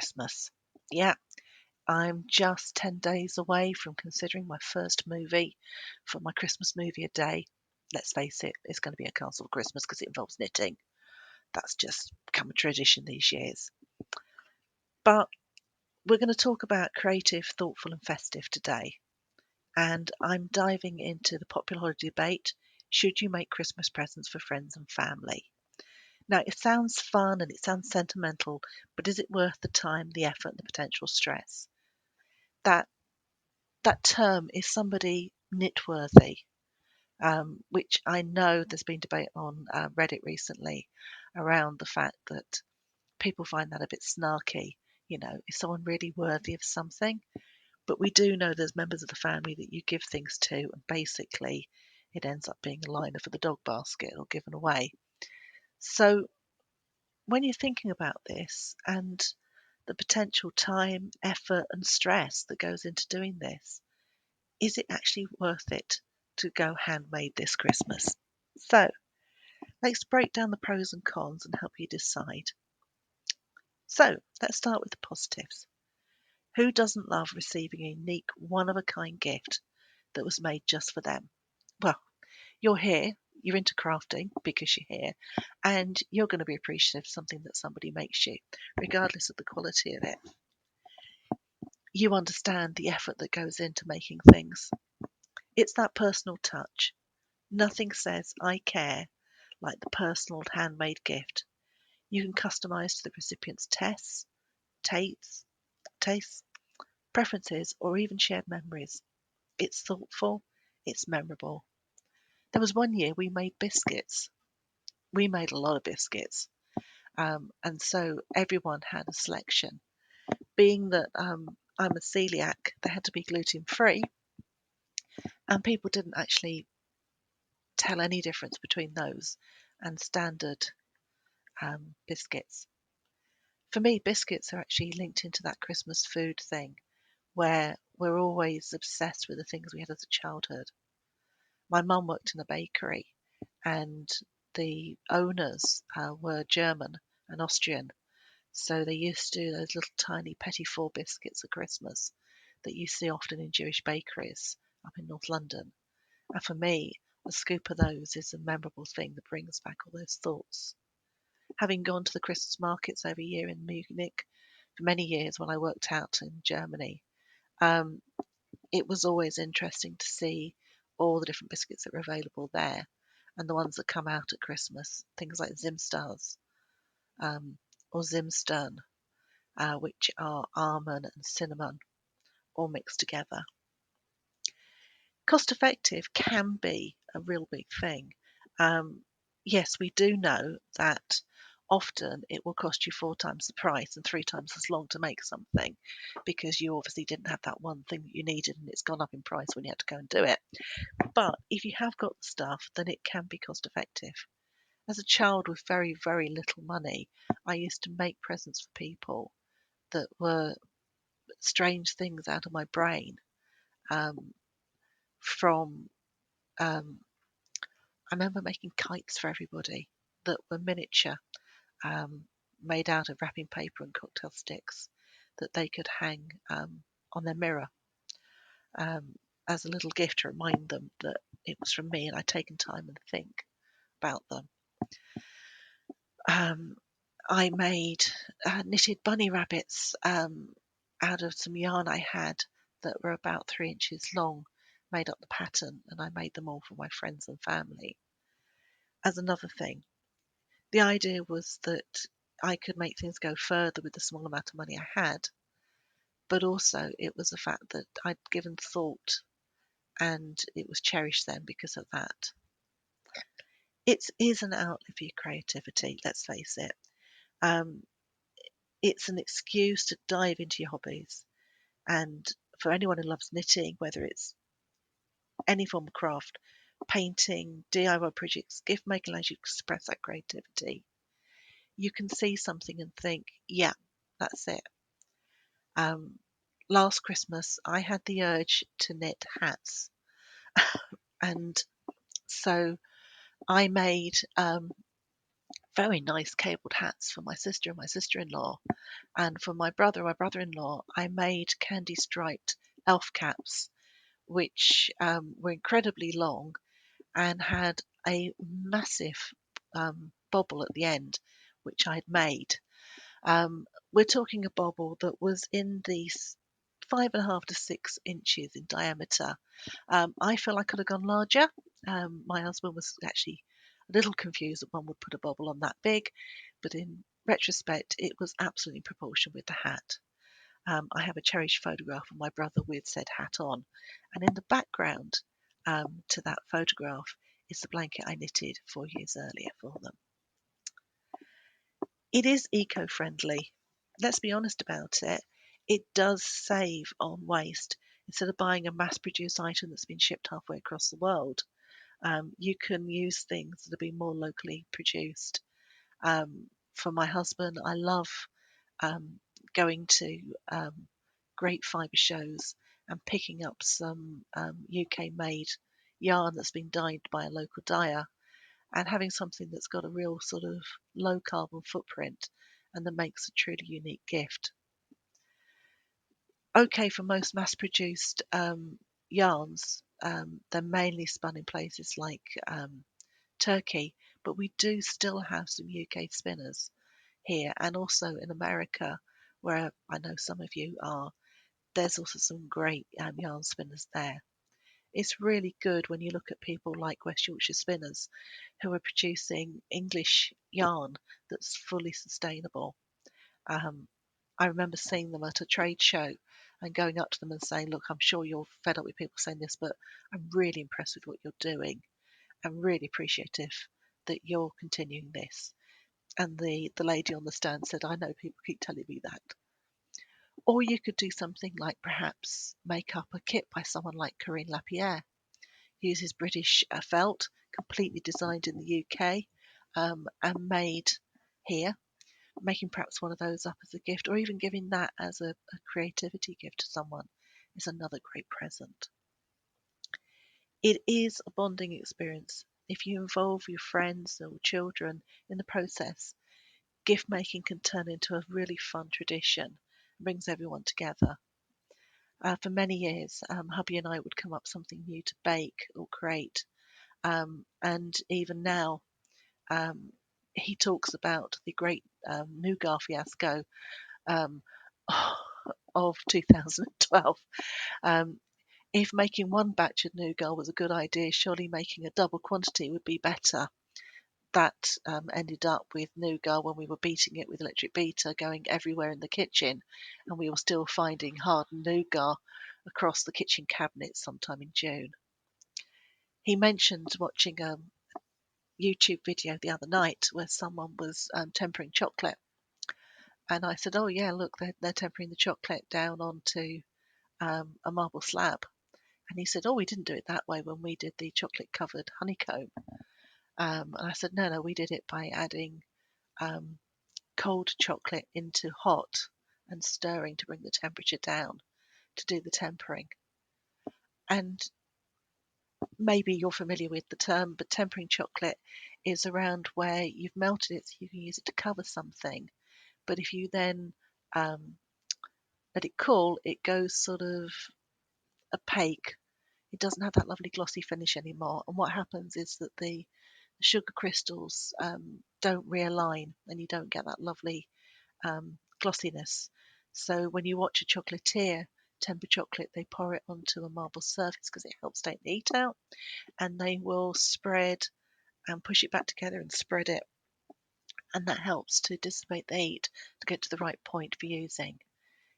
Christmas. Yeah, I'm just 10 days away from considering my first movie for my Christmas movie a day. Let's face it, it's going to be a Castle Christmas because it involves knitting. That's just become a tradition these years. But we're going to talk about creative, thoughtful, and festive today. And I'm diving into the popular holiday debate: should you make Christmas presents for friends and family? Now, it sounds fun and it sounds sentimental, but is it worth the time, the effort, and the potential stress? That that term is somebody knitworthy, which I know there's been debate on Reddit recently around the fact that people find that a bit snarky. Is someone really worthy of something? But we do know there's members of the family that you give things to, and basically it ends up being a liner for the dog basket or given away. So when you're thinking about this and the potential time, effort, and stress that goes into doing this, is it actually worth it to go handmade this Christmas? So let's break down the pros and cons and help you decide. So let's start with the positives. Who doesn't love receiving a unique, one-of-a-kind gift that was made just for them? Well, you're here, you're into crafting because you're here, and you're going to be appreciative of something that somebody makes you, regardless of the quality of it. You understand the effort that goes into making things. It's that personal touch. Nothing says I care like the personal handmade gift. You can customize to the recipient's tastes, preferences, or even shared memories. It's thoughtful, it's memorable. There was one year we made biscuits. We made a lot of biscuits. And so everyone had a selection. Being that I'm a celiac, they had to be gluten free, and people didn't actually tell any difference between those and standard biscuits. For me, biscuits are actually linked into that Christmas food thing where we're always obsessed with the things we had as a childhood. My mum worked in a bakery, and the owners were German and Austrian. So they used to do those little tiny petit four biscuits at Christmas that you see often in Jewish bakeries up in North London. And for me, a scoop of those is a memorable thing that brings back all those thoughts. Having gone to the Christmas markets every year in Munich for many years when I worked out in Germany, um, it was always interesting to see all the different biscuits that were available there and the ones that come out at Christmas, things like Zimstars or Zimstern, which are almond and cinnamon all mixed together. Cost effective can be a real big thing. Yes, we do know that often it will cost you 4 times the price and 3 times as long to make something because you obviously didn't have that one thing that you needed and it's gone up in price when you had to go and do it. But if you have got the stuff, then it can be cost effective. As a child with very, very little money, I used to make presents for people that were strange things out of my brain. Um, from I remember making kites for everybody that were miniature, um, made out of wrapping paper and cocktail sticks that they could hang on their mirror as a little gift to remind them that it was from me and I'd taken time and think about them. I made knitted bunny rabbits out of some yarn I had that were about 3 inches long, made up the pattern, and I made them all for my friends and family. As another thing, the idea was that I could make things go further with the small amount of money I had, but also it was the fact that I'd given thought and it was cherished then because of that. It is an outlet for your creativity, let's face it. Um, it's an excuse to dive into your hobbies. And for anyone who loves knitting, whether it's any form of craft, painting, DIY projects, gift making allows you to express that creativity. You can see something and think, yeah, that's it. Last Christmas, I had the urge to knit hats. And so I made very nice cabled hats for my sister and my sister-in-law. And for my brother and my brother-in-law, I made candy striped elf caps, which were incredibly long and had a massive bobble at the end, which I'd made. We're talking a bobble that was in the 5.5 to 6 inches in diameter. I feel I could have gone larger. My husband was actually a little confused that one would put a bobble on that big, but in retrospect, it was absolutely in proportion with the hat. I have a cherished photograph of my brother with said hat on, and in the background to that photograph is the blanket I knitted 4 years earlier for them. It is eco-friendly. Let's be honest about it. It does save on waste. Instead of buying a mass-produced item that's been shipped halfway across the world, you can use things that have been more locally produced. For my husband, I love um, going to great fibre shows and picking up some UK-made yarn that's been dyed by a local dyer and having something that's got a real sort of low carbon footprint and that makes a truly unique gift. Okay, for most mass produced yarns, they're mainly spun in places like Turkey, but we do still have some UK spinners here and also in America, where I know some of you are. There's also some great yarn spinners there. It's really good when you look at people like West Yorkshire Spinners who are producing English yarn that's fully sustainable. Um, I remember seeing them at a trade show and going up to them and saying, look, I'm sure you're fed up with people saying this, but I'm really impressed with what you're doing. I'm really appreciative that you're continuing this. And the lady on the stand said, I know people keep telling me that. Or you could do something like perhaps make up a kit by someone like Corinne Lapierre, uses British felt, completely designed in the UK and made here. Making perhaps one of those up as a gift, or even giving that as a creativity gift to someone, is another great present. It is a bonding experience. If you involve your friends or children in the process, gift making can turn into a really fun tradition and brings everyone together. For many years, hubby and I would come up with something new to bake or create. And even now, um, he talks about the great nougat fiasco um, of 2012. Um, if making one batch of nougat was a good idea, surely making a double quantity would be better. That ended up with nougat when we were beating it with electric beater going everywhere in the kitchen, and we were still finding hardened nougat across the kitchen cabinets sometime in June. He mentioned watching a YouTube video the other night where someone was tempering chocolate. And I said, oh, yeah, look, they're tempering the chocolate down onto a marble slab. And he said, oh, we didn't do it that way when we did the chocolate covered honeycomb. And I said, no, we did it by adding um, cold chocolate into hot and stirring to bring the temperature down to do the tempering. And maybe you're familiar with the term, but tempering chocolate is around where you've melted it so you can use it to cover something. But if you then um, let it cool, it goes sort of opaque. It doesn't have that lovely glossy finish anymore. And what happens is that the sugar crystals don't realign and you don't get that lovely glossiness. So when you watch a chocolatier temper chocolate, they pour it onto a marble surface because it helps take the heat out, and they will spread and push it back together and spread it, and that helps to dissipate the heat to get to the right point for using.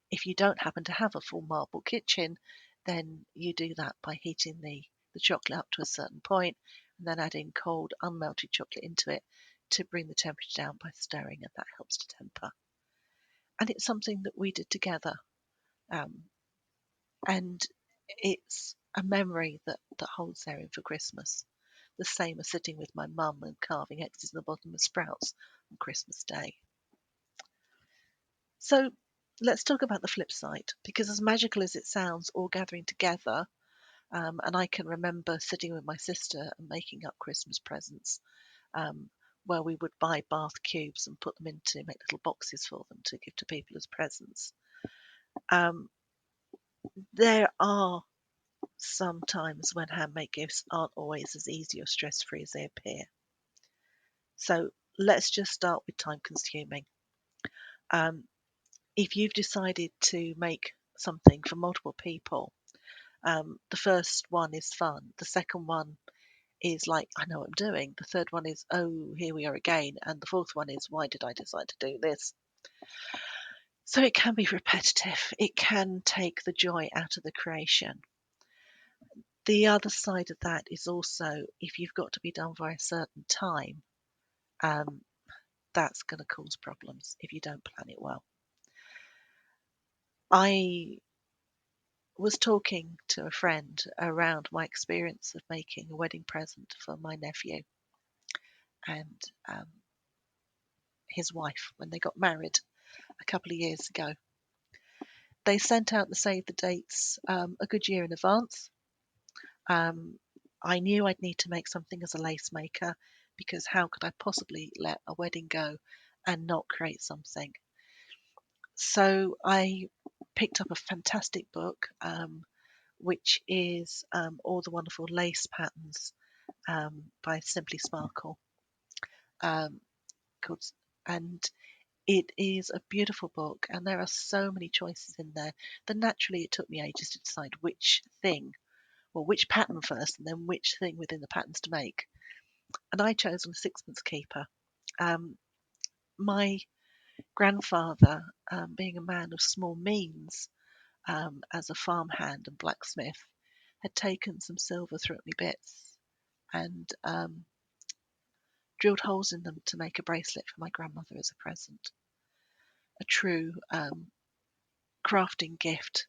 If you don't happen to have a full marble kitchen, then you do that by heating the chocolate up to a certain point and then adding cold, unmelted chocolate into it to bring the temperature down by stirring, and that helps to temper. And it's something that we did together. Um, and it's a memory that holds there in for Christmas. The same as sitting with my mum and carving X's in the bottom of sprouts on Christmas Day. So let's talk about the flip side, because as magical as it sounds, all gathering together, and I can remember sitting with my sister and making up Christmas presents, um, where we would buy bath cubes and put them into make little boxes for them to give to people as presents. Um, there are some times when handmade gifts aren't always as easy or stress-free as they appear. So let's just start with time consuming. Um, if you've decided to make something for multiple people, the first one is fun. The second one is like, I know what I'm doing. The third one is, oh, here we are again. And the fourth one is, why did I decide to do this? So it can be repetitive. It can take the joy out of the creation. The other side of that is also if you've got to be done by a certain time, um, that's going to cause problems if you don't plan it well. I was talking to a friend around my experience of making a wedding present for my nephew and his wife when they got married a couple of years ago. They sent out the save the dates a good year in advance. I knew I'd need to make something as a lace maker because how could I possibly let a wedding go and not create something? So I picked up a fantastic book, which is all the wonderful lace patterns by Simply Sparkle. Um, called, and it is a beautiful book, and there are so many choices in there that naturally it took me ages to decide which thing, or which pattern first, and then which thing within the patterns to make. And I chose a sixpence keeper. My grandfather, being a man of small means, as a farmhand and blacksmith, had taken some silver threepenny bits and drilled holes in them to make a bracelet for my grandmother as a present. A true crafting gift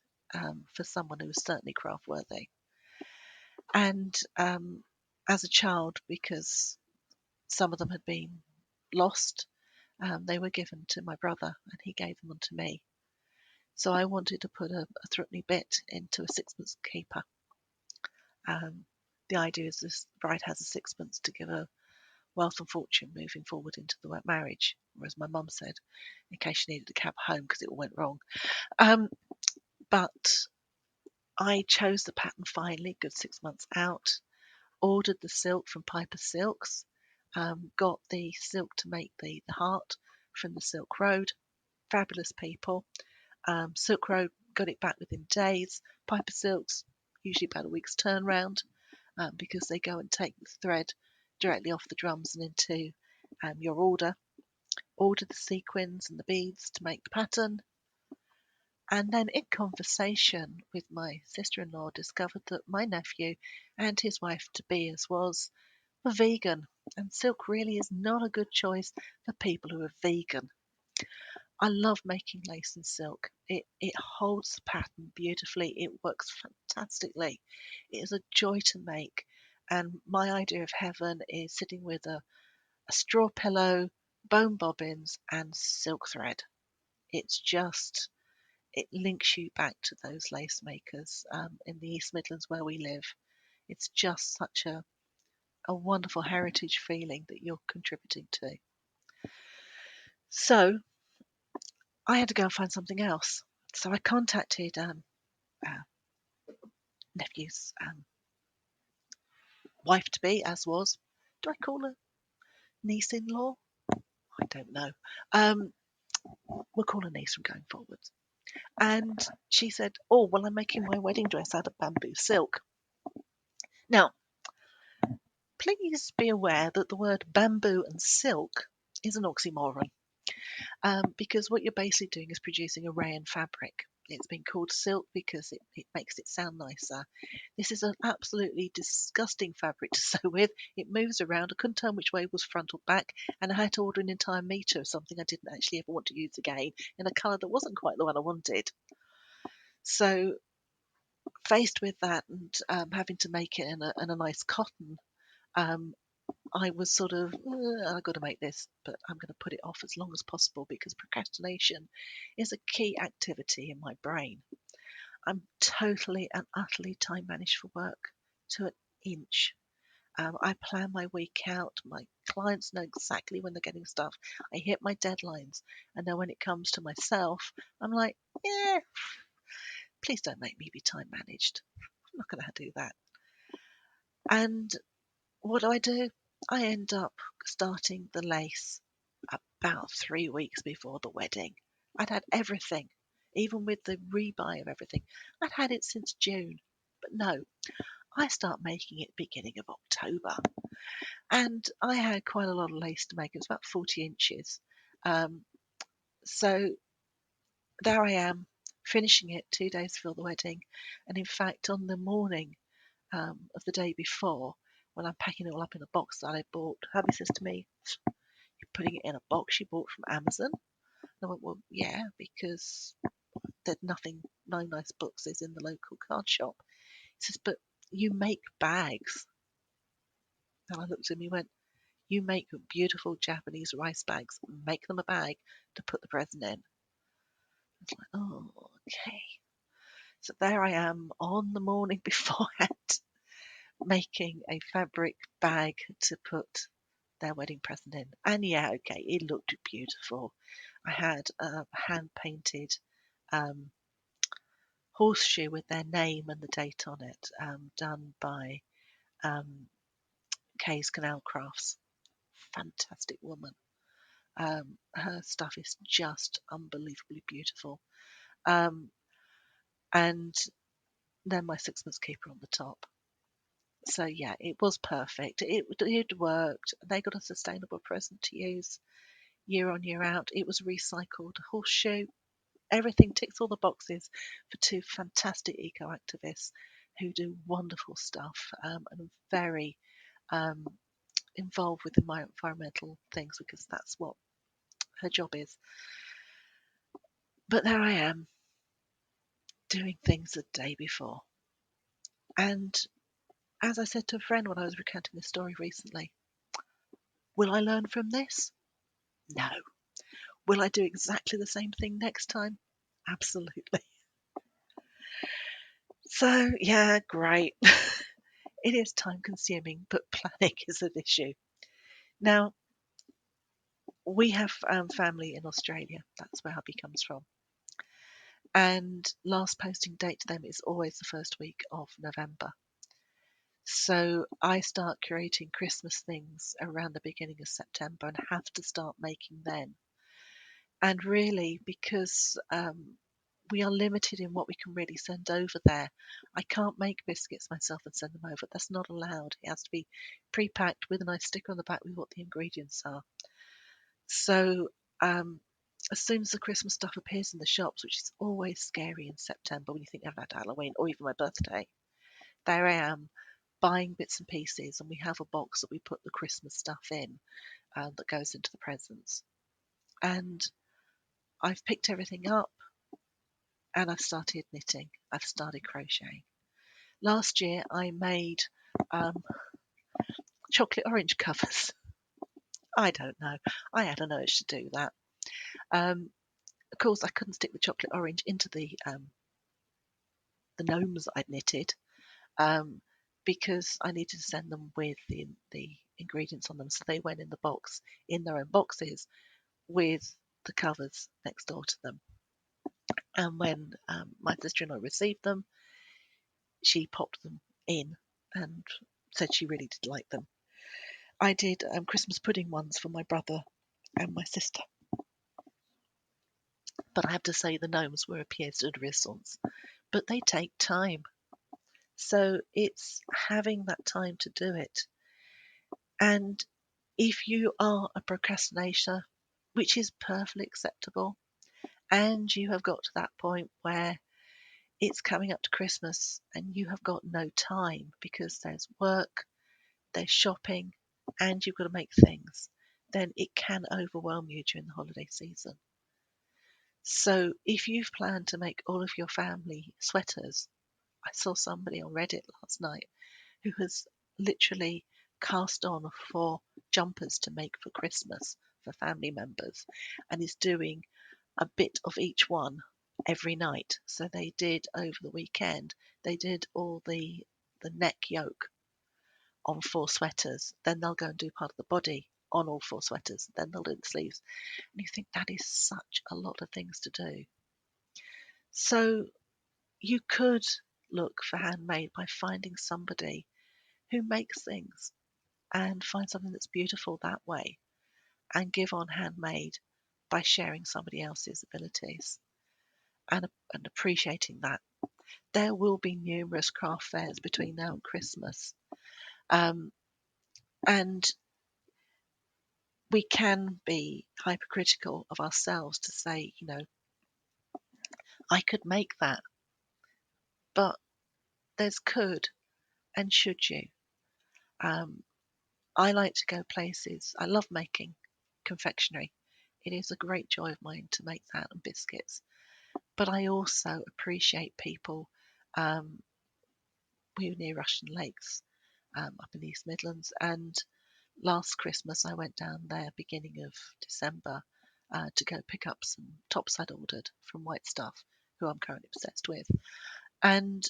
for someone who was certainly craftworthy. And as a child, because some of them had been lost, they were given to my brother and he gave them unto me. So I wanted to put a threepenny bit into a sixpence keeper. The idea is this bride has a sixpence to give her wealth and fortune moving forward into the marriage, or as my mum said, in case she needed a cab home because it all went wrong. But I chose the pattern finally, good 6 months out, ordered the silk from Piper Silks, got the silk to make the heart from the Silk Road. Fabulous people. Silk Road got it back within days. Piper Silks, usually about a week's turnaround, because they go and take the thread directly off the drums and into your order. Ordered the sequins and the beads to make the pattern. And then in conversation with my sister-in-law, discovered that my nephew and his wife-to-be as was were vegan. And silk really is not a good choice for people who are vegan. I love making lace and silk. It holds the pattern beautifully. It works fantastically. It is a joy to make. And my idea of heaven is sitting with a straw pillow, bone bobbins, and silk thread. It's just, it links you back to those lace makers in the East Midlands where we live. It's just such a wonderful heritage feeling that you're contributing to. So I had to go and find something else. So I contacted nephew's wife-to-be, as was. Do I call her niece-in-law? I don't know. We'll call her niece from going forward. And she said, oh, well, I'm making my wedding dress out of bamboo silk. Now, please be aware that the word bamboo and silk is an oxymoron. Because what you're basically doing is producing a rayon fabric. It's been called silk because it makes it sound nicer. This is an absolutely disgusting fabric to sew with. It moves around. I couldn't tell which way was front or back, and I had to order an entire metre of something I didn't actually ever want to use again in a colour that wasn't quite the one I wanted. So, faced with that and having to make it in a nice cotton, I was sort of, I've got to make this, but I'm going to put it off as long as possible because procrastination is a key activity in my brain. I'm totally and utterly time managed for work to an inch. I plan my week out. My clients know exactly when they're getting stuff. I hit my deadlines. And then when it comes to myself, I'm like, yeah, please don't make me be time managed. I'm not going to do that. And what do? I end up starting the lace about 3 weeks before the wedding. I'd had everything, even with the rebuy of everything. I'd had it since June. But no, I start making it beginning of October. And I had quite a lot of lace to make. It was about 40 inches. Um, so there I am, finishing it 2 days before the wedding. And in fact, on the morning of the day before, when I'm packing it all up in a box that I bought, hubby says to me, "You're putting it in a box you bought from Amazon?" And I went, "Well, yeah, because there's no nice boxes in the local card shop." He says, "But you make bags." And I looked at him and went, "You make beautiful Japanese rice bags, make them a bag to put the present in." I was like, "Oh, okay." So there I am on the morning beforehand, making a fabric bag to put their wedding present in. And yeah, okay, it looked beautiful. I had a hand painted um, horseshoe with their name and the date on it, done by um, Kay's Canal Crafts. Fantastic woman. Her stuff is just unbelievably beautiful. Um, and then my 6 months keeper on the top. So yeah, it was perfect. It worked. They got a sustainable present to use year on year out. It was recycled horseshoe. Everything ticks all the boxes for two fantastic eco activists who do wonderful stuff and are very um, involved with my environmental things because that's what her job is. But there I am doing things the day before. And as I said to a friend when I was recounting this story recently, will I learn from this? No. Will I do exactly the same thing next time? Absolutely. So, yeah, great. It is time consuming, but planning is an issue. Now, we have family in Australia. That's where hubby comes from. And last posting date to them is always the first week of November. So I start curating Christmas things around the beginning of September and have to start making then. And really, because we are limited in what we can really send over there, I can't make biscuits myself and send them over. That's not allowed. It has to be pre-packed with a nice sticker on the back with what the ingredients are. So um, as soon as the Christmas stuff appears in the shops, which is always scary in September when you think about Halloween or even my birthday, there I am buying bits and pieces, and we have a box that we put the Christmas stuff in that goes into the presents. And I've picked everything up and I've started knitting. I've started crocheting. Last year I made um, chocolate orange covers. I don't know. I had an urge to do that. Of course, I couldn't stick the chocolate orange into the gnomes that I'd knitted um, because I needed to send them with the ingredients on them. So they went in the box in their own boxes with the covers next door to them. And when my sister-in-law received them, she popped them in and said she really did like them. I did Christmas pudding ones for my brother and my sister. But I have to say the gnomes were a pièce de résistance. But they take time. So it's having that time to do it. And if you are a procrastinator, which is perfectly acceptable, and you have got to that point where it's coming up to Christmas and you have got no time because there's work, there's shopping, and you've got to make things, then it can overwhelm you during the holiday season. So if you've planned to make all of your family sweaters, I saw somebody on Reddit last night who has literally cast on 4 jumpers to make for Christmas for family members and is doing a bit of each one every night. So they did over the weekend, they did all the neck yoke on 4 sweaters, then they'll go and do part of the body on all 4 sweaters, then they'll do the sleeves. And you think that is such a lot of things to do. So you could look for handmade by finding somebody who makes things and find something that's beautiful that way, and give on handmade by sharing somebody else's abilities and appreciating that. There will be numerous craft fairs between now and Christmas. And we can be hypercritical of ourselves to say, I could make that, but there's could and should you. I like to go places. I love making confectionery. It is a great joy of mine to make that and biscuits. But I also appreciate people. We were near Russian Lakes, up in the East Midlands, and last Christmas I went down there beginning of December to go pick up some tops I'd ordered from White Stuff, who I'm currently obsessed with. And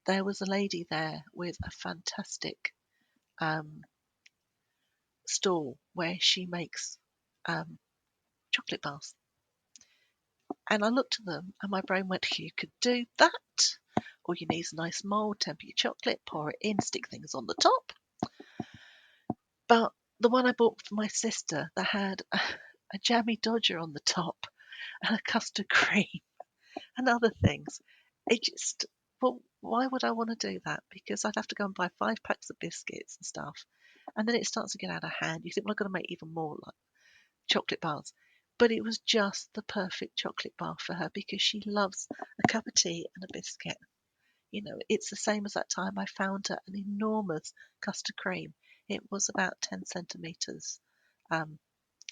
there was a lady there with a fantastic stall where she makes chocolate bars. And I looked at them and my brain went, you could do that. All you need is a nice mould, temper your chocolate, pour it in, stick things on the top. But the one I bought for my sister that had a jammy dodger on the top and a custard cream and other things. It just, well, why would I want to do that? Because I'd have to go and buy 5 packs of biscuits and stuff. And then it starts to get out of hand. You think, well, I've got to make even more like chocolate bars. But it was just the perfect chocolate bar for her because she loves a cup of tea and a biscuit. It's the same as that time I found her an enormous custard cream. It was about 10 centimetres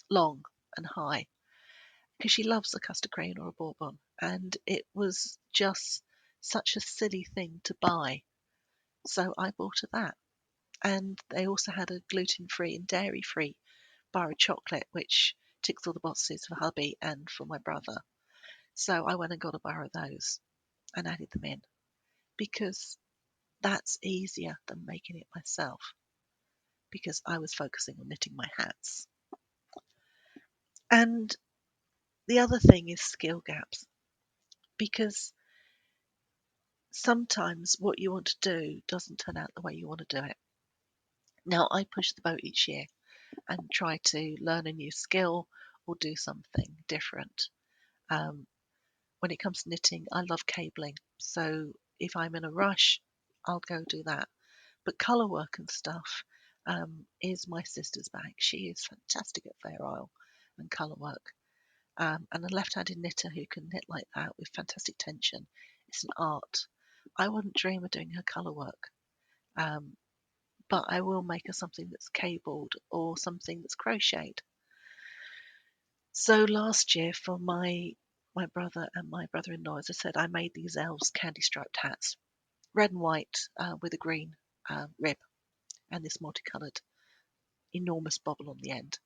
long and high because she loves a custard cream or a bourbon. And it was just such a silly thing to buy. So I bought her that. And they also had a gluten-free and dairy-free bar of chocolate, which ticks all the boxes for hubby and for my brother. So I went and got a bar of those and added them in because that's easier than making it myself because I was focusing on knitting my hats. And the other thing is skill gaps because sometimes what you want to do doesn't turn out the way you want to do it. Now, I push the boat each year and try to learn a new skill or do something different. When it comes to knitting, I love cabling. So if I'm in a rush, I'll go do that. But colour work and stuff is my sister's bag. She is fantastic at Fair Isle and colour work. And a left-handed knitter who can knit like that with fantastic tension. It's an art. I wouldn't dream of doing her colour work. But I will make her something that's cabled or something that's crocheted. So last year for my brother and my brother-in-law, as I said, I made these elves candy striped hats, red and white with a green rib and this multicoloured enormous bobble on the end.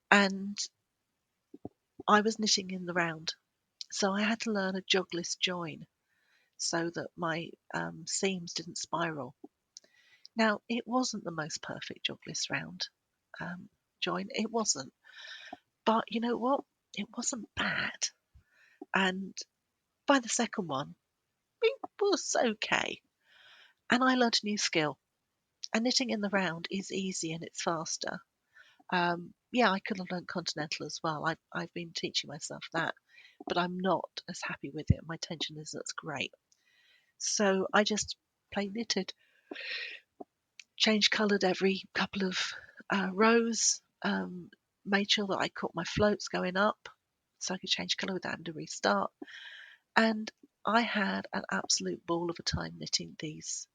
And I was knitting in the round, so I had to learn a jogless join so that my seams didn't spiral. Now, it wasn't the most perfect jogless round join, it wasn't. But you know what? It wasn't bad. And by the second one, it was okay. And I learned a new skill. And knitting in the round is easy and it's faster. Yeah, I could have learned continental as well. I've been teaching myself that, but I'm not as happy with it. My tension isn't as great. So I just plain knitted, changed coloured every couple of rows, made sure that I caught my floats going up so I could change colour without having to restart. And I had an absolute ball of a time knitting these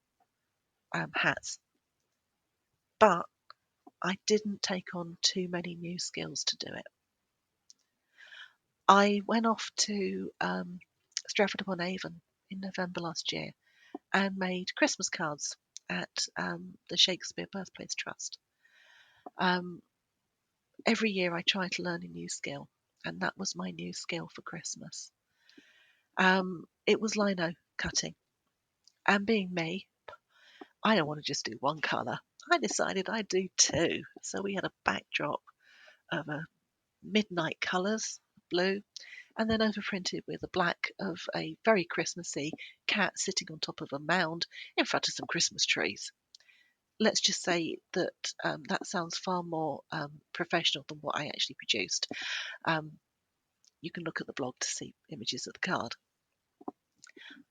hats. But I didn't take on too many new skills to do it. I went off to Stratford-upon-Avon in November last year and made Christmas cards at the Shakespeare Birthplace Trust. Every year I try to learn a new skill, and that was my new skill for Christmas. It was lino cutting, and being me, I don't want to just do one colour. I decided I'd do two. So we had a backdrop of a midnight colours, blue, and then overprinted with a black of a very Christmassy cat sitting on top of a mound in front of some Christmas trees. Let's just say that that sounds far more professional than what I actually produced. Um, you can look at the blog to see images of the card.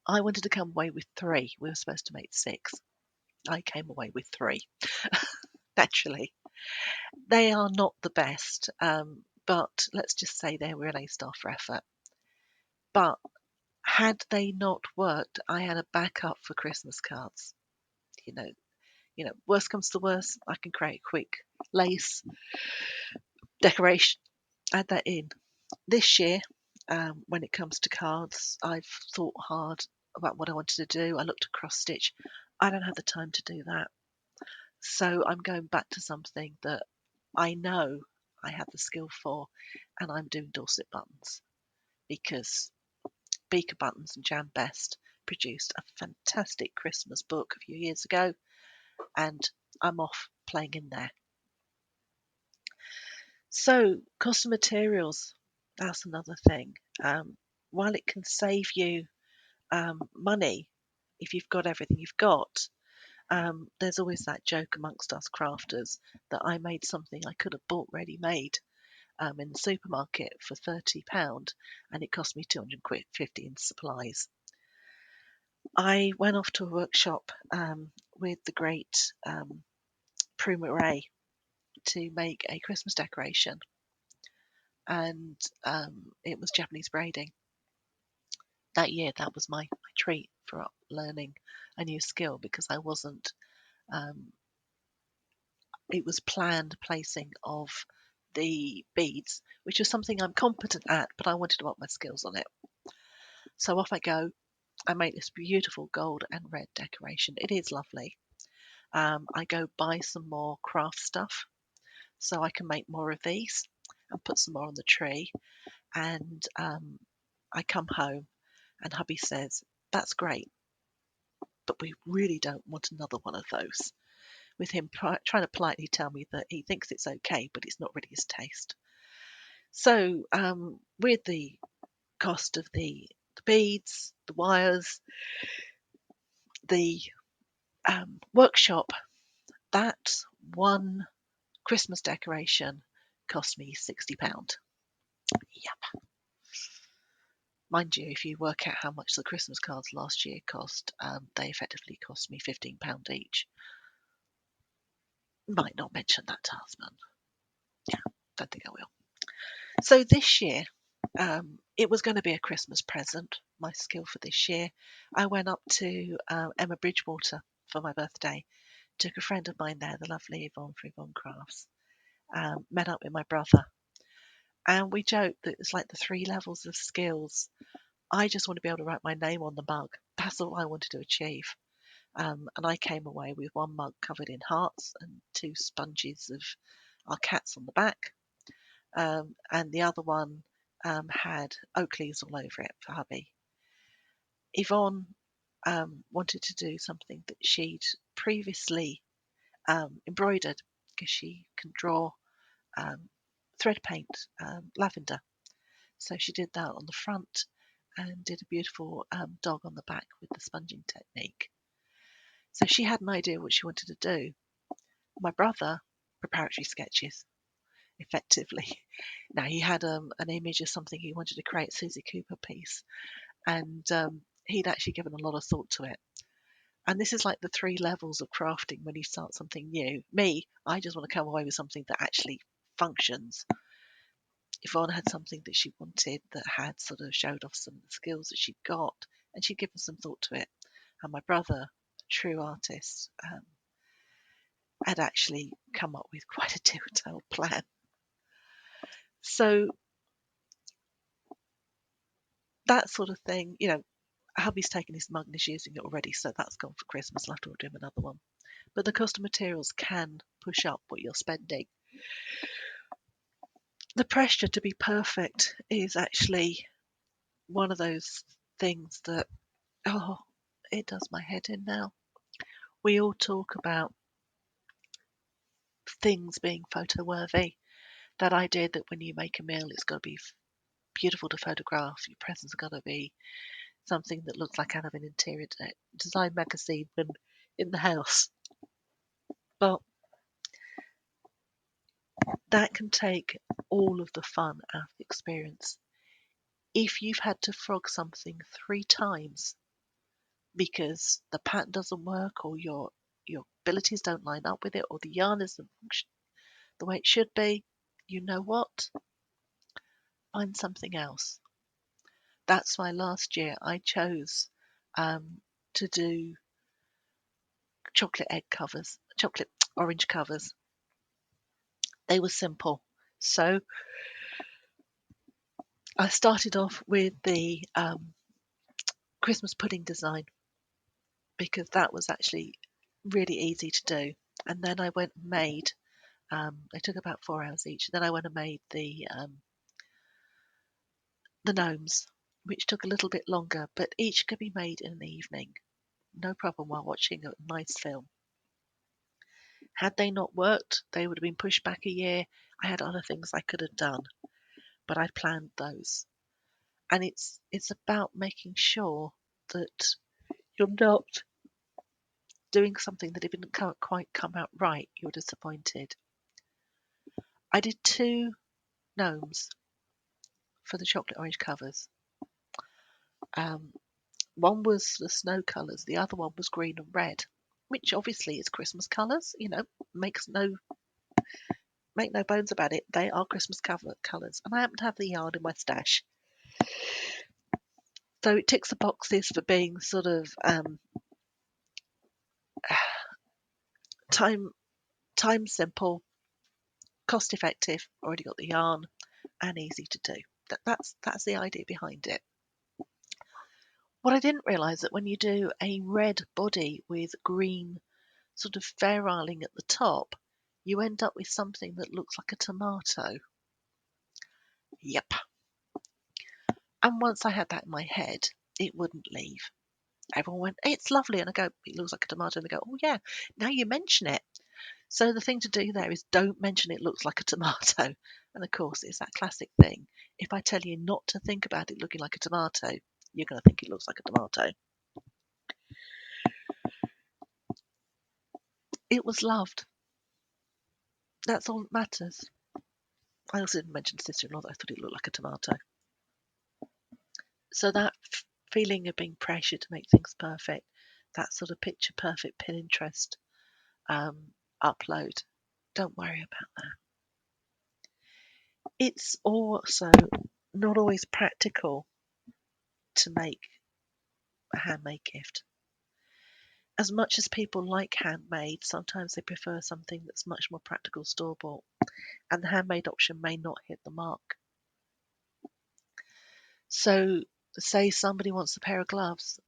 I wanted to come away with three. We were supposed to make six. I came away with three. Naturally, they are not the best, but let's just say they were an A-star for effort. But had they not worked, I had a backup for Christmas cards. You know, worst comes to worst, I can create a quick lace decoration, add that in. This year, when it comes to cards, I've thought hard about what I wanted to do. I looked at cross stitch. I don't have the time to do that. So I'm going back to something that I know I have the skill for, and I'm doing Dorset buttons because Beaker Buttons and Jam Best produced a fantastic Christmas book a few years ago, and I'm off playing in there. So, cost of materials, that's another thing. While it can save you money if you've got everything you've got, there's always that joke amongst us crafters that I made something I could have bought ready made in the supermarket for £30 and it cost me 250 in supplies. I went off to a workshop with the great Prue Ray to make a Christmas decoration, and it was Japanese braiding. That year, that was my treat for learning a new skill because I wasn't. It was planned placing of the beads, which is something I'm competent at, but I wanted to up my skills on it. So off I go. I make this beautiful gold and red decoration. It is lovely. I go buy some more craft stuff so I can make more of these and put some more on the tree. And I come home and hubby says, "That's great, but we really don't want another one of those." With him trying to politely tell me that he thinks it's okay, but it's not really his taste. So with the cost of the beads, the wires, the workshop, that one Christmas decoration cost me £60. Yep. Mind you, if you work out how much the Christmas cards last year cost, they effectively cost me £15 each. Might not mention that to husband. Yeah, don't think I will. So this year, it was going to be a Christmas present, my skill for this year. I went up to Emma Bridgewater for my birthday, took a friend of mine there, the lovely Yvonne for Yvonne Crafts, met up with my brother, and we joked that it's like the three levels of skills. I just want to be able to write my name on the mug. That's all I wanted to achieve. And I came away with one mug covered in hearts and two sponges of our cats on the back. And the other one had oak leaves all over it for hubby. Yvonne wanted to do something that she'd previously embroidered because she can draw thread paint lavender. So she did that on the front and did a beautiful dog on the back with the sponging technique. So she had an idea what she wanted to do. My brother, preparatory sketches, effectively. Now he had an image of something he wanted to create, Susie Cooper piece, and he'd actually given a lot of thought to it. And this is like the three levels of crafting when you start something new. Me, I just want to come away with something that actually functions. Yvonne had something that she wanted that had sort of showed off some of the skills that she'd got, and she'd given some thought to it. And my brother, a true artist, had actually come up with quite a detailed plan. So that sort of thing, hubby's taken his mug and is using it already, so that's gone for Christmas. I'll have to order him another one. But the cost of materials can push up what you're spending. The pressure to be perfect is actually one of those things that, it does my head in now. We all talk about things being photo worthy. That idea that when you make a meal, it's got to be beautiful to photograph. Your presents are got to be something that looks like out of an interior design magazine when in the house. But that can take all of the fun out of the experience. If you've had to frog something 3 times because the pattern doesn't work or your abilities don't line up with it or the yarn isn't the way it should be, you know what? Find something else. That's why last year I chose to do chocolate egg covers, chocolate orange covers. They were simple. So I started off with the Christmas pudding design because that was actually really easy to do. And then I went and made, they took about 4 hours each. Then I went and made the gnomes, which took a little bit longer, but each could be made in an evening, no problem, while watching a nice film. Had they not worked, they would have been pushed back a year. I had other things I could have done, but I planned those. And it's about making sure that you're not doing something that if it didn't quite come out right, you're disappointed. I did 2 gnomes for the chocolate orange covers. Um, one was the snow colours, the other one was green and red, which obviously is Christmas colours. Makes no make no bones about it. They are Christmas colours, and I happen to have the yarn in my stash, so it ticks the boxes for being sort of time simple, cost effective. Already got the yarn and easy to do. That's the idea behind it. What I didn't realise that when you do a red body with green sort of ferruling at the top, you end up with something that looks like a tomato. Yep. And once I had that in my head, it wouldn't leave. Everyone went, "It's lovely," and I go, "It looks like a tomato," and they go, "Oh yeah, now you mention it." So the thing to do there is don't mention it looks like a tomato. And of course, it's that classic thing. If I tell you not to think about it looking like a tomato, you're going to think it looks like a tomato. It was loved. That's all that matters. I also didn't mention sister-in-law that I thought it looked like a tomato. So that feeling of being pressured to make things perfect, that sort of picture perfect Pinterest upload, don't worry about that. It's also not always practical to make a handmade gift. As much as people like handmade, sometimes they prefer something that's much more practical, store-bought, and the handmade option may not hit the mark. So, say somebody wants a pair of gloves,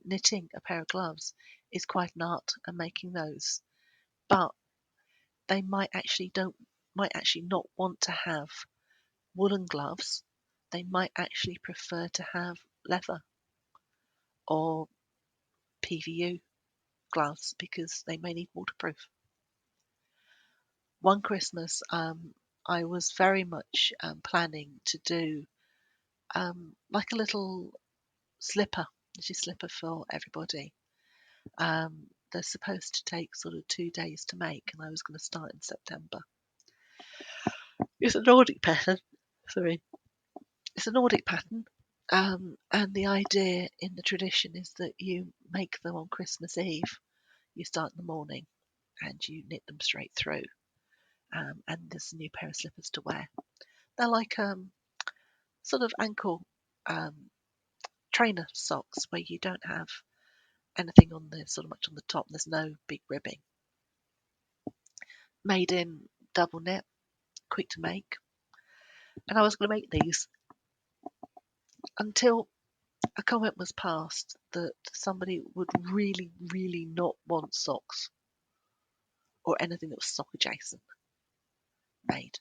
knitting a pair of gloves is quite an art, and making those, but they might actually not want to have woolen gloves. They might actually prefer to have leather or PVU gloves because they may need waterproof. One Christmas, I was very much planning to do like a little slipper, slipper for everybody. They're supposed to take sort of 2 days to make, and I was going to start in September. It's a Nordic pattern. Sorry, it's a Nordic pattern, and the idea in the tradition is that you make them on Christmas Eve. You start in the morning, and you knit them straight through, and there's a new pair of slippers to wear. They're like sort of ankle trainer socks where you don't have anything on the sort of much on the top. There's no big ribbing. Made in double knit, quick to make. And I was going to make these until a comment was passed that somebody would really, really not want socks or anything that was sock adjacent made.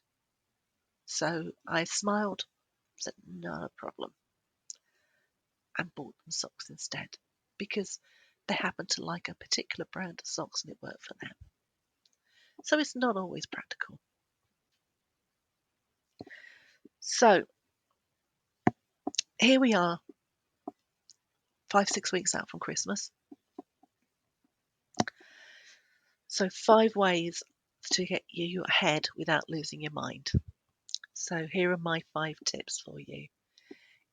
So I smiled, said no problem, and bought them socks instead because they happened to like a particular brand of socks and it worked for them. So it's not always practical. So here we are, 5, 6 weeks out from Christmas. So 5 ways to get you ahead without losing your mind. So here are my 5 tips for you.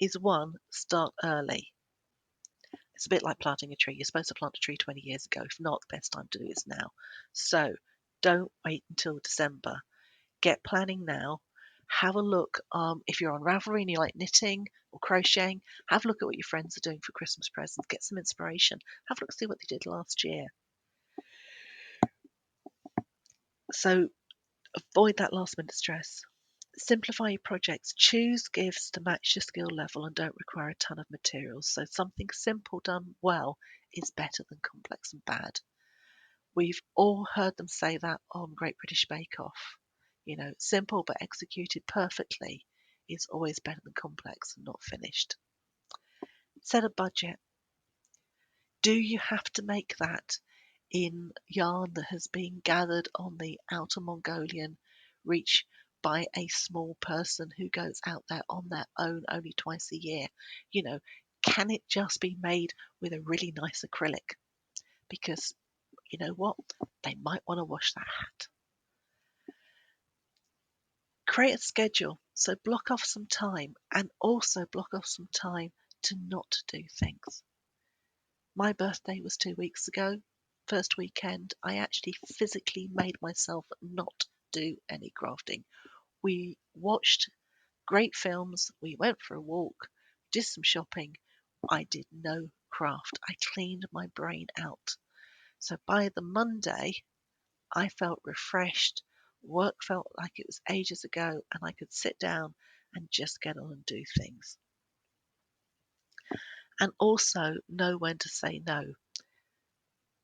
Is one, start early. It's a bit like planting a tree. You're supposed to plant a tree 20 years ago. If not, the best time to do it is now. So don't wait until December. Get planning now. Have a look. If you're on Ravelry and you like knitting or crocheting, have a look at what your friends are doing for Christmas presents. Get some inspiration. Have a look, see what they did last year. So avoid that last minute stress. Simplify your projects. Choose gifts to match your skill level and don't require a ton of materials. So something simple done well is better than complex and bad. We've all heard them say that on Great British Bake Off. Simple but executed perfectly is always better than complex and not finished. Set a budget. Do you have to make that in yarn that has been gathered on the outer Mongolian reach by a small person who goes out there on their own only twice a year? Can it just be made with a really nice acrylic? Because you know what? They might want to wash that hat. Create a schedule. So block off some time and also block off some time to not do things. My birthday was 2 weeks ago. First weekend, I actually physically made myself not do any crafting. We watched great films, we went for a walk, did some shopping. I did no craft. I cleaned my brain out. So by the Monday, I felt refreshed. Work felt like it was ages ago, and I could sit down and just get on and do things. And also know when to say no.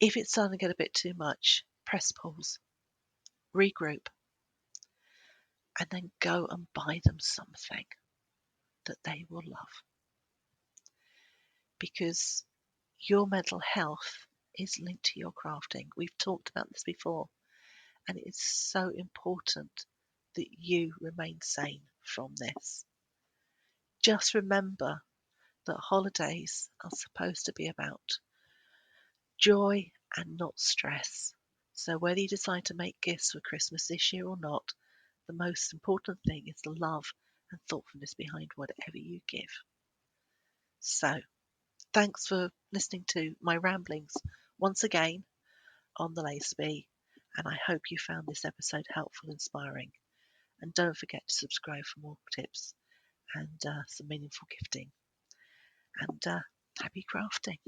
If it's starting to get a bit too much, press pause, regroup, and then go and buy them something that they will love. Because your mental health is linked to your crafting. We've talked about this before, and it is so important that you remain sane from this. Just remember that holidays are supposed to be about joy and not stress. So whether you decide to make gifts for Christmas this year or not, the most important thing is the love and thoughtfulness behind whatever you give. So thanks for listening to my ramblings once again on the Lace Bee, and I hope you found this episode helpful and inspiring. And don't forget to subscribe for more tips and some meaningful gifting. And happy crafting.